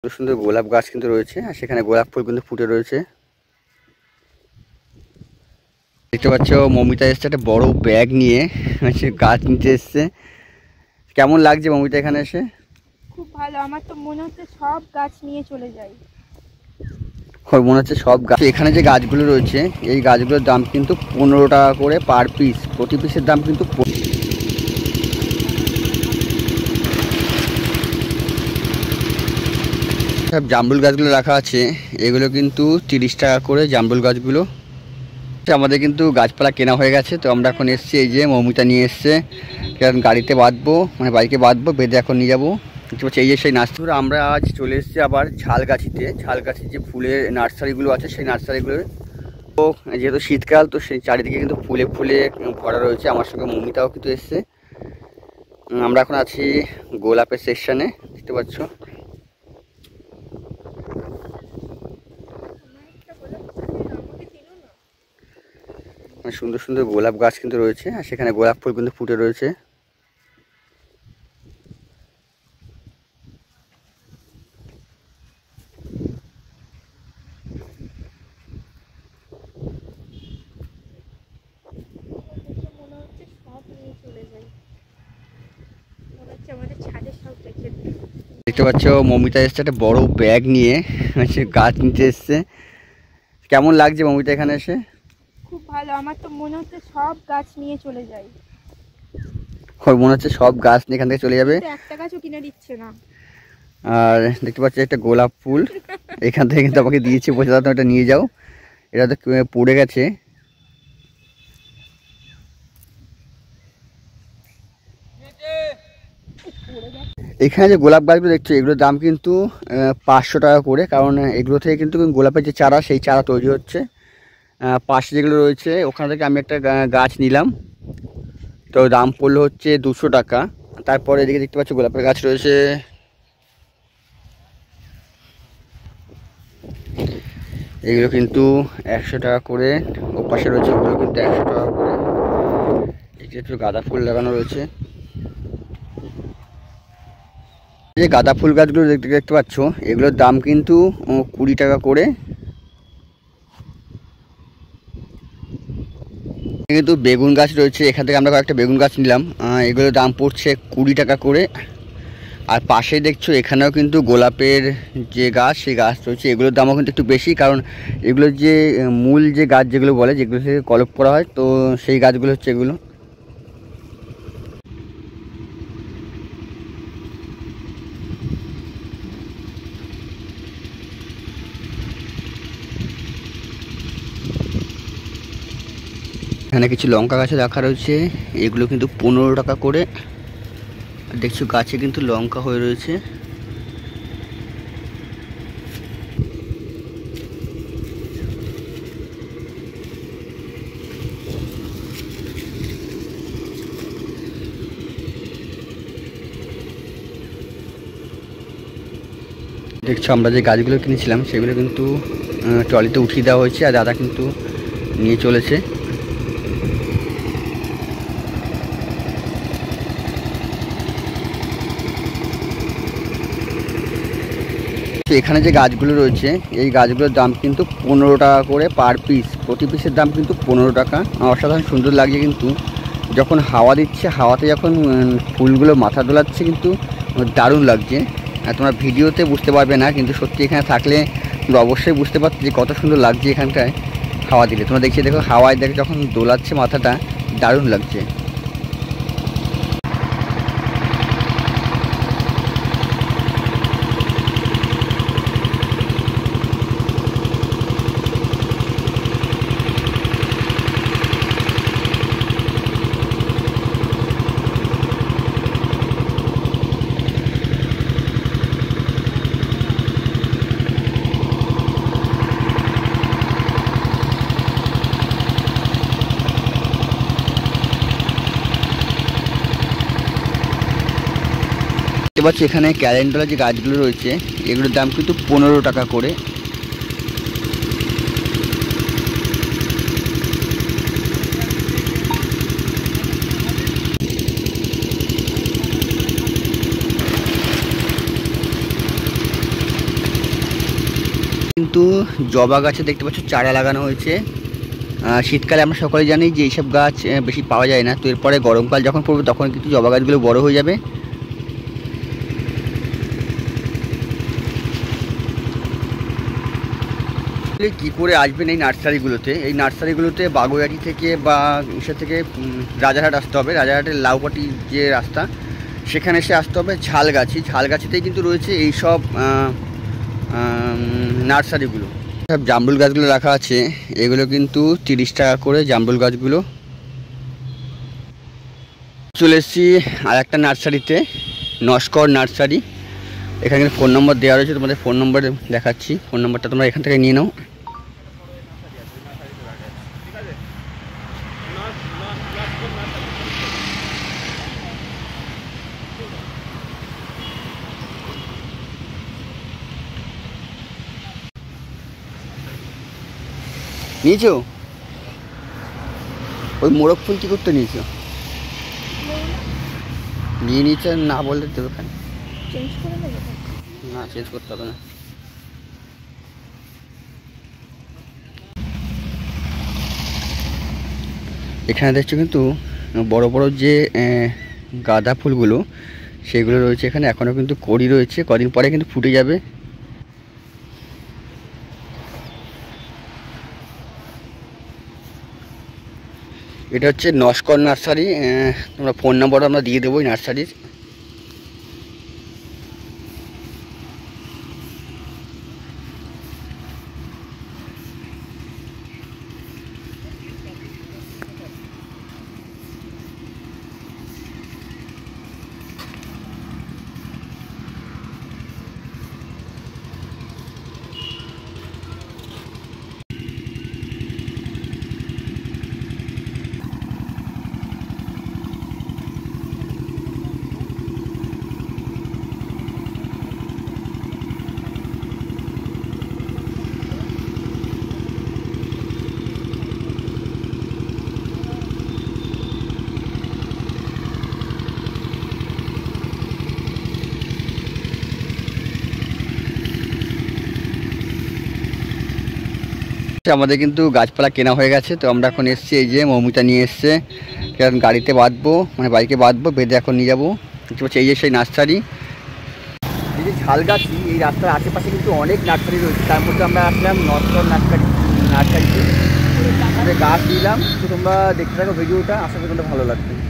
সুন্দর সুন্দর গোলাপ গাছ কিন্তু রয়েছে আর সেখানে গোলাপ ফুল কিন্তু ফুটে রয়েছে। দেখতে পাচ্ছ মমিতা এসছে একটা বড় ব্যাগ নিয়ে গাছ নিতে এসছে। কেমন লাগছে মমিতা এখানে এসে? খুব ভালো। আমার তো মনে হচ্ছে সব গাছ নিয়ে চলে যাই। মনে হচ্ছে সব গাছ। এখানে যে গাছগুলো রয়েছে এই গাছগুলোর দাম কিন্তু 15 টাকা করে পার পিস। প্রতি পিসের দাম কিন্তু সব জামরুল গাছগুলো রাখা আছে, এগুলো কিন্তু 30 টাকা করে জামরুল গাছগুলো। আমাদের কিন্তু গাছপালা কেনা হয়ে গেছে, তো আমরা এখন এসছি, এই যে মৌমিতা নিয়ে এসছে, কারণ গাড়িতে বাঁধবো, মানে বাইকে বাঁধবো, বেঁধে এখন নিয়ে যাবো। এই যে সেই নার্সারি, আমরা আজ চলে এসেছি আবার ঝালগাছিতে। ঝালগাছির যে ফুলের নার্সারিগুলো আছে সেই নার্সারিগুলো, তো যেহেতু শীতকাল তো সেই চারিদিকে কিন্তু ফুলে ফুলে ভরা রয়েছে। আমার সঙ্গে মৌমিতাও কিন্তু এসছে। আমরা এখন আছি গোলাপের সেকশানে, দেখতে পাচ্ছ। সুন্দর সুন্দর গোলাপ গাছ কিন্তু রয়েছে আর সেখানে গোলাপ ফুল কিন্তু ফুটে রয়েছে। দেখতে পাচ্ছ মমিতা এসছে একটা বড় ব্যাগ নিয়ে গাছ নিতে এসছে। কেমন লাগছে মমিতা এখানে এসে? খুব ভালো। আমার তো মনে হচ্ছে সব গাছ নিয়ে চলে যাই। মনে হচ্ছে সব গাছ নিয়ে এখান থেকে চলে যাবে, একটা গাছও কিনে দিচ্ছে না। আর দেখতে পাচ্ছি একটা গোলাপ ফুল এখান থেকে কিন্তু আমাকে দিয়েছে, বসে দাও, এটা নিয়ে যাও, এটা তো পড়ে গেছে। এখানে যে গোলাপ গাছগুলো দেখছো এগুলোর দাম কিন্তু 500 টাকা করে, কারণ এগুলো থেকে কিন্তু গোলাপের যে চারা সেই চারা তৈরি হচ্ছে। পাশে যেগুলো রয়েছে ওখান থেকে আমি একটা গাছ নিলাম, তো দাম পড়লো হচ্ছে 200 টাকা। তারপরে এদিকে দেখতে পাচ্ছ গোলাপের গাছ রয়েছে, এগুলো কিন্তু 100 টাকা করে। ও পাশে রয়েছে ওগুলো কিন্তু 100 টাকা করে। এখানে একটু গাঁদা ফুল লাগানো রয়েছে। যে গাঁদা ফুল গাছগুলো দেখতে পাচ্ছ এগুলোর দাম কিন্তু 20 টাকা করে। কিন্তু বেগুন গাছ রয়েছে, এখান থেকে আমরা কয়েকটা বেগুন গাছ নিলাম, এগুলোর দাম পড়ছে 20 টাকা করে। আর পাশে দেখছো এখানেও কিন্তু গোলাপের যে গাছ সেই গাছ রয়েছে, এগুলোর দামও কিন্তু একটু বেশি, কারণ এগুলোর যে মূল যে গাছ যেগুলো বলে, যেগুলো থেকে কলপ করা হয়, তো সেই গাছগুলো হচ্ছে এগুলো। এখানে কিছু লঙ্কা গাছে রাখা রয়েছে, এগুলো কিন্তু 15 টাকা করে। দেখছো গাছে কিন্তু লঙ্কা হয়ে রয়েছে। দেখছো আমরা যে গাছগুলো কিনেছিলাম সেগুলো কিন্তু ট্রলিতে উঠিয়ে দেওয়া হয়েছে, আর দাদা কিন্তু নিয়ে চলেছে। তো এখানে যে গাছগুলো রয়েছে এই গাছগুলোর দাম কিন্তু 15 টাকা করে পার পিস। প্রতি পিসের দাম কিন্তু 15 টাকা। অসাধারণ সুন্দর লাগছে কিন্তু, যখন হাওয়া দিচ্ছে, হাওয়াতে যখন ফুলগুলো মাথা দোলাচ্ছে কিন্তু দারুণ লাগছে। তোমরা ভিডিওতে বুঝতে পারবে না, কিন্তু সত্যি এখানে থাকলে তোমরা অবশ্যই বুঝতে পারছো যে কত সুন্দর লাগছে এখানটায় হাওয়া দিলে। তোমরা দেখছি, দেখো হাওয়ায় দেখে যখন দোলাচ্ছে মাথাটা, দারুণ লাগছে। দেখতে পাচ্ছি এখানে ক্যালেন্ডারের যে গাছগুলো রয়েছে এগুলোর দাম কিন্তু 15 টাকা করে। কিন্তু জবা গাছে দেখতে পাচ্ছ চারা লাগানো হয়েছে। শীতকালে আমরা সকলে জানি যে এইসব গাছ বেশি পাওয়া যায় না, তো এরপরে গরমকাল যখন পড়বে তখন কিন্তু জবা গাছগুলো বড় হয়ে যাবে। কি করে আসবেন এই নার্সারিগুলোতে? এই নার্সারিগুলোতে বাগুইআটি থেকে বা ইসে থেকে রাজারহাট আসতে হবে। রাজারহাটের লাউপাটি যে রাস্তা, সেখানে এসে আসতে হবে ঝালগাছিতেই কিন্তু রয়েছে এই সব নার্সারিগুলো। সব জামরুল গাছগুলো রাখা আছে, এগুলো কিন্তু 30 টাকা করে জামরুল গাছগুলো। চলে এসেছি আর একটা নার্সারিতে, নস্কর নার্সারি। এখানে ফোন নম্বর দেওয়া রয়েছে, তোমাদের ফোন নম্বর দেখাচ্ছি। ফোন নম্বরটা তোমরা এখান থেকে নিয়ে নাও। নিয়েছো? ওই মোরগ ফুল কী করতে নিয়েছো? নিয়ে নিয়েছে, না বললে দেবে ওখানে। না, চেঞ্জ করতে হবে না। এখানে দেখছো কিন্তু বড় বড় যে গাঁদা ফুলগুলো সেগুলো রয়েছে এখানে, এখনও কিন্তু কড়ি রয়েছে, কদিন পরে কিন্তু ফুটে যাবে। এটা হচ্ছে নস্কর নার্সারি। তোমরা ফোন নাম্বার আমরা দিয়ে দেবো এই নার্সারির। আমাদের কিন্তু গাছপালা কেনা হয়ে গেছে, তো আমরা এখন এসছি এই যে মৌমিতা নিয়ে এসছে, কারণ গাড়িতে বাঁধবো, মানে বাইকে বাঁধবো, বেঁধে এখন নিয়ে যাবো। দেখতে পাচ্ছি এই যে সেই নার্সারি। এই যে ঝালগাছি, এই রাস্তার আশেপাশে কিন্তু অনেক নার্সারি রয়েছে, তার মধ্যে আমরা আসলাম নস্কর নার্সারিতে। গাছ দিলাম, তো তোমরা দেখতে থাকো ভিডিওটা, আশা করি তোমাদের ভালো লাগবে।